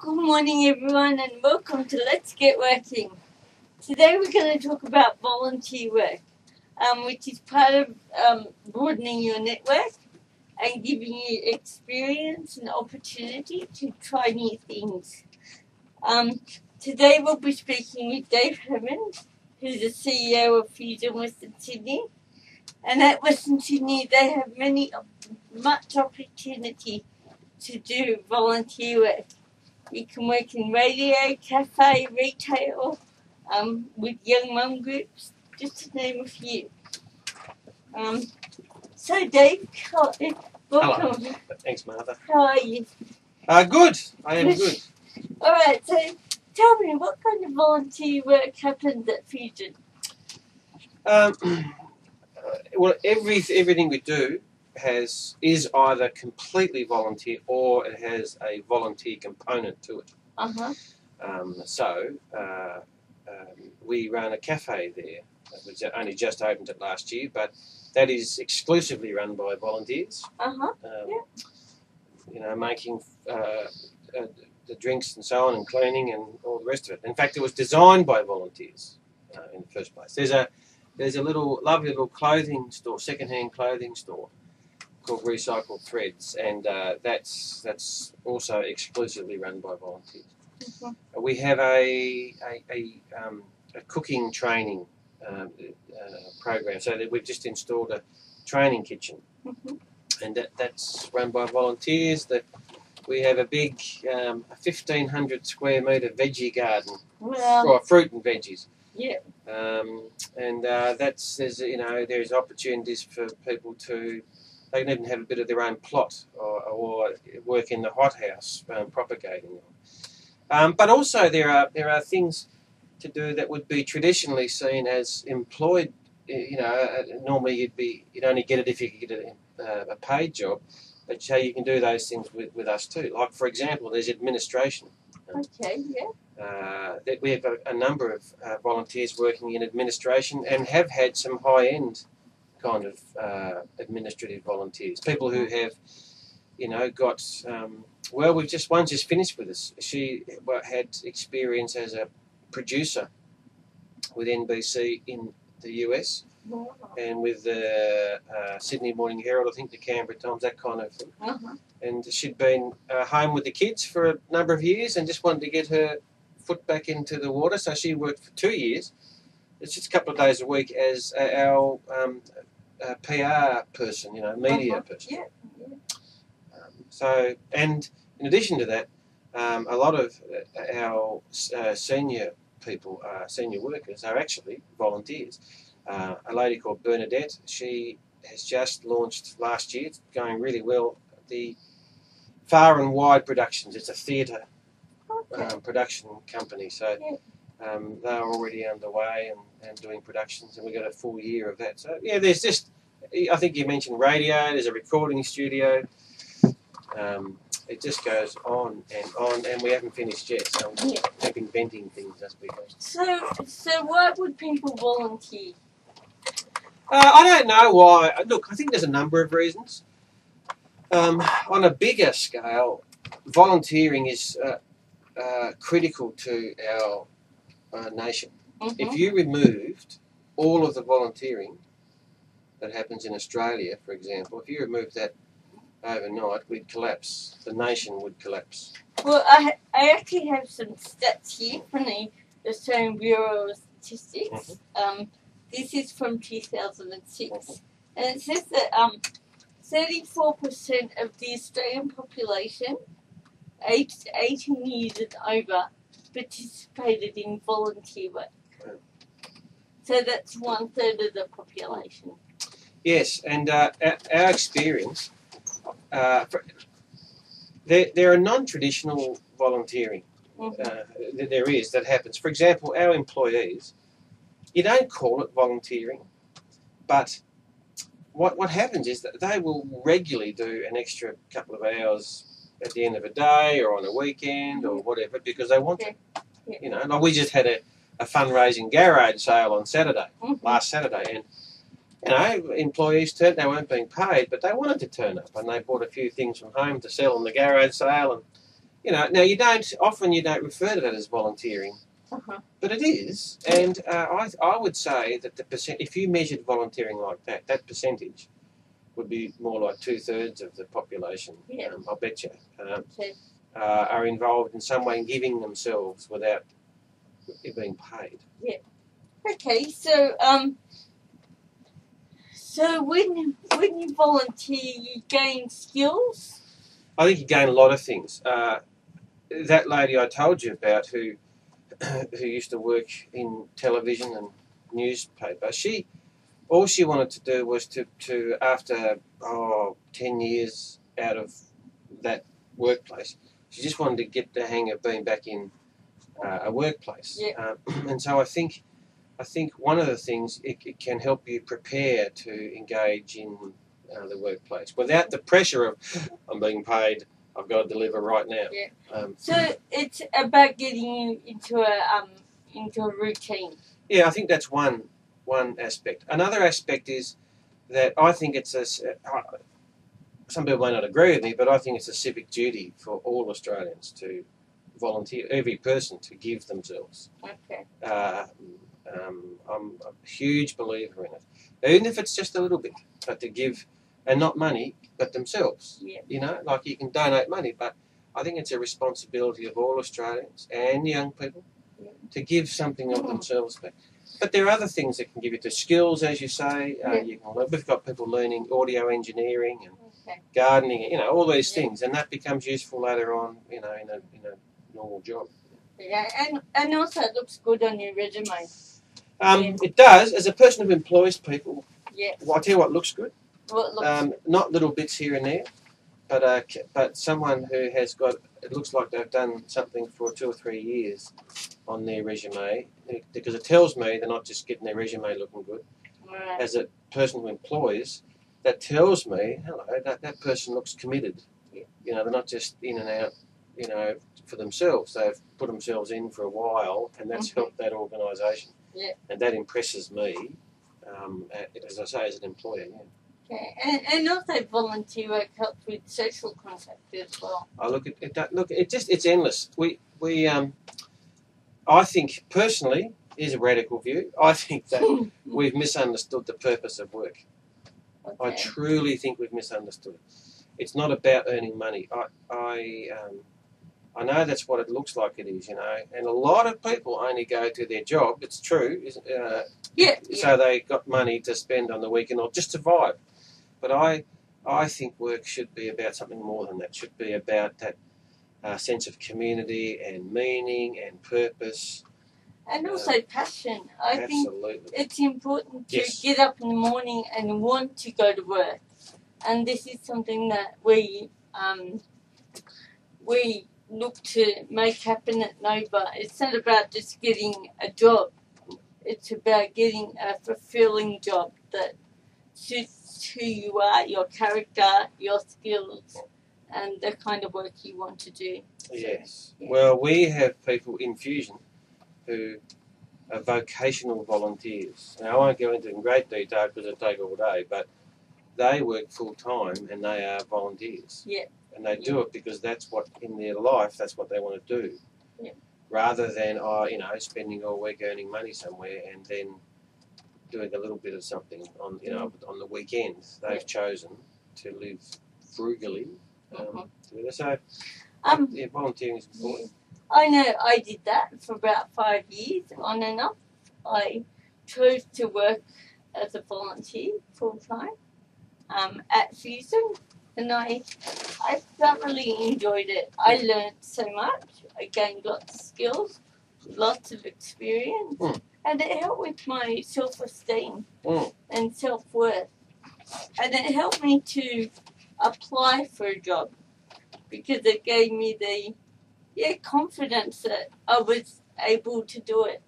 Good morning everyone and welcome to Let's Get Working. Today we're going to talk about volunteer work, which is part of broadening your network and giving you experience and opportunity to try new things. Today we'll be speaking with Dave Herman, who's the CEO of Fusion Western Sydney. And at Western Sydney they have much opportunity to do volunteer work. You can work in radio, cafe, retail, with young mum groups, just to name a few. So Dave, welcome. Hello. Thanks, Martha. How are you? Good. I am good. Alright, so tell me, what kind of volunteer work happens at Fusion? Well, everything we do is either completely volunteer or it has a volunteer component to it. We run a cafe there, which only just opened it last year, but that is exclusively run by volunteers. You know, making the drinks and so on, and cleaning and all the rest of it. In fact, it was designed by volunteers in the first place. There's a lovely little clothing store, second-hand clothing store, called Recycled Threads, and that's also exclusively run by volunteers. We have a cooking training program, so that we've just installed a training kitchen, and that's run by volunteers. We have a big 1,500 square metre veggie garden, or fruit and veggies. Yeah. There's opportunities for people to. They can even have a bit of their own plot or work in the hothouse propagating them. But also there are things to do that would be traditionally seen as employed. Normally you'd only get it if you could get a paid job, but so you can do those things with us too. Like, for example, there's administration. Okay, yeah. That we have a number of volunteers working in administration and have had some high-end kind of administrative volunteers. People who have, got... one's just finished with us. She had experience as a producer with NBC in the US. Wow. And with the Sydney Morning Herald, I think the Canberra Times, that kind of thing. And she'd been home with the kids for a number of years and just wanted to get her foot back into the water, so she worked for 2 years. It's just a couple of days a week as our PR person, media person. Yeah. And in addition to that, a lot of our senior people, senior workers, are actually volunteers. A lady called Bernadette, she has just launched last year, it's going really well, the Far and Wide Productions. It's a theatre production company, so they're already underway and doing productions, and we've got a full year of that. So yeah, there's just, I think you mentioned radio, there's a recording studio. It just goes on, and we haven't finished yet, so we'll keep inventing things as we go. So why would people volunteer? I don't know why. Look, I think there's a number of reasons. On a bigger scale, volunteering is critical to our nation. If you removed all of the volunteering that happens in Australia, for example, if you removed that overnight, we'd collapse. The nation would collapse. Well, I actually have some stats here from the Australian Bureau of Statistics. This is from 2006, and it says that 34% of the Australian population aged 18 years and over participated in volunteer work. So that's 1/3 of the population. Yes, and our experience, there are non-traditional volunteering that happens. For example, our employees, you don't call it volunteering, but what happens is that they will regularly do an extra couple of hours at the end of a day or on a weekend or whatever, because they want to. Like we just had a fundraising garage sale on Saturday, last Saturday, and employees turned. They weren't being paid, but they wanted to turn up, and they bought a few things from home to sell on the garage sale, you know, now you don't refer to that as volunteering, but it is. And I would say that if you measured volunteering like that, that percentage would be more like 2/3 of the population. Yeah. I'll bet you Okay. are involved in some way in giving themselves without it being paid. Yeah. Okay. So when you volunteer, you gain skills. I think you gain a lot of things. That lady I told you about, who used to work in television and newspaper, all she wanted to do was to after 10 years out of that workplace, she just wanted to get the hang of being back in a workplace. Yeah. And so I think one of the things, it can help you prepare to engage in the workplace without the pressure of I'm being paid, I've got to deliver right now. Yeah. So it's about getting you into a routine. Yeah, I think that's one aspect. Another aspect is that I think it's some people may not agree with me, but I think it's a civic duty for all Australians to volunteer, every person to give themselves. Okay. I'm a huge believer in it, even if it's just a little bit, but to give, and not money, but themselves. Yeah. You know, like you can donate money, but I think it's a responsibility of all Australians and young people to give something of themselves back. But there are other things that can give you the skills, as you say. We've got people learning audio engineering and gardening, you know, all these things, and that becomes useful later on, you know, in a normal job. Yeah, and also it looks good on your resume. It does. As a person who employs people, well, I'll tell you what looks good. What looks not little bits here and there, but someone who has got, it looks like they've done something for 2 or 3 years on their resume, because it tells me they're not just getting their resume looking good. right. As a person who employs, that tells me, hello, that person looks committed. Yeah. You know, they're not just in and out, you know, for themselves. They've put themselves in for a while, and that's helped that organisation. Yeah. And that impresses me, as I say, as an employer. Yeah. Okay, and also volunteer work helps with social contact as well. I look at it. Look, it's endless. I think personally, here's a radical view. I think that we've misunderstood the purpose of work. Okay. I truly think we've misunderstood it. It's not about earning money. I know that's what it looks like it is, you know, and a lot of people only go to their job. It's true, so they got money to spend on the weekend or just survive. But I think work should be about something more than that. It should be about that sense of community and meaning and purpose. And also passion. I think it's important to get up in the morning and want to go to work. And this is something that we look to make happen at Nova. It's not about just getting a job. It's about getting a fulfilling job that suits who you are, your character, your skills, and the kind of work you want to do. Yes. Yeah. Well, we have people in Fusion who are vocational volunteers. Now, I won't go into it in great detail because it'll take all day, but they work full time and they are volunteers. Yeah. And they do it because that's what, in their life, that's what they want to do. Yeah. Rather than, spending all week earning money somewhere and then doing a little bit of something on the weekend. They've chosen to live frugally. So, volunteering is important. I know I did that for about 5 years, on and off. I chose to work as a volunteer full time at Fusion, and I thoroughly enjoyed it. I learned so much. I gained lots of skills, lots of experience, and it helped with my self-esteem and self-worth. And it helped me to apply for a job because it gave me the confidence that I was able to do it.